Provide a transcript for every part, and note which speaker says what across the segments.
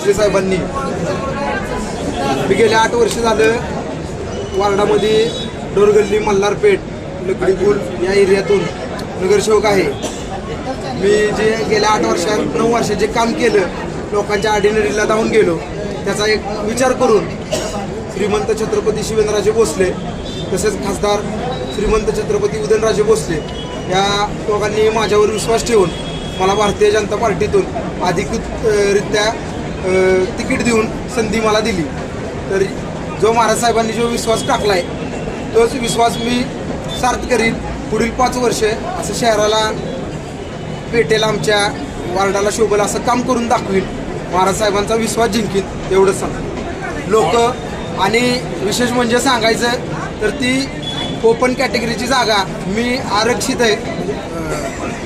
Speaker 1: भोसले साहेबांनी मी गेले 8 वर्ष झालं वार्डामध्ये डोरगल्ली मल्हारपेठ लकडी पूल या एरियातून नगरसेवक आहे। मी जे गेल्या 8 वर्षात 9 वर्षात जे काम केलं, लोकांच्या अडीनडीला धावून गेलो, त्याचा एक विचार करून श्रीमंत छत्रपती शिवेंद्रराजे भोसले तसेच खासदार श्रीमंत छत्रपती उदयनराजे भोसले या दोघांनी माझ्यावर विश्वास ठेवून मला भारतीय जनता पार्टीतून अधिकृतरित्या तिकीट देऊन संधी मला दिली। तर जो महाराज साहेबांनी जो विश्वास टाकला आहे तोच विश्वास मी सार्थ करीन। पुढील 5 वर्ष असं शहराला पेटेल, आमच्या वार्डाला शोभेल असं काम करून दाखवीन, महाराज साहेबांचा विश्वास जिंकीन एवढंच सांग लोक। आणि विशेष म्हणजे सांगायचं तर ती ओपन कॅटेगरीची जागा मी आरक्षित आहे,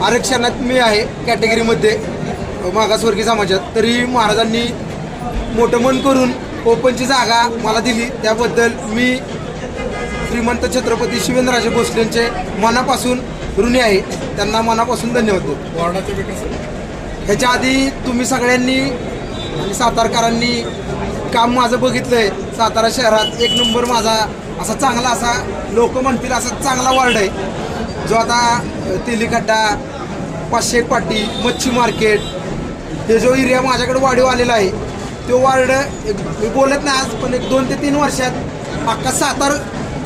Speaker 1: आरक्षणात मी आहे कॅटेगरीमध्ये मागासवर्गीय समाजात, तरी महाराजांनी मोठं मन करून ओपनची जागा मला दिली, त्याबद्दल मी श्रीमंत छत्रपती शिवेंद्रराजे भोसलेंचे मनापासून ऋणी आहे, त्यांना मनापासून धन्यवाद देतो।
Speaker 2: वार्डाच्या विकास
Speaker 1: ह्याच्या आधी तुम्ही सगळ्यांनी आणि सातारकरांनी काम माझं बघितलंय। सातारा शहरात 1 नंबर माझा असा चांगला असा लोक म्हणतील असा चांगला वार्ड आहे, जो आता तेलीखड्डा, 500 पाटी, मच्छी मार्केट हे जो एरिया माझ्याकडे वाढीव आलेला आहे, तो वार्ड मी बोलत नाही आज, पण 1 2 ते 3 वर्षात अख्खा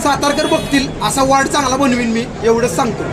Speaker 1: सातारकर बघतील असा वार्ड चांगला बनवीन मी, एवढंच सांगतो।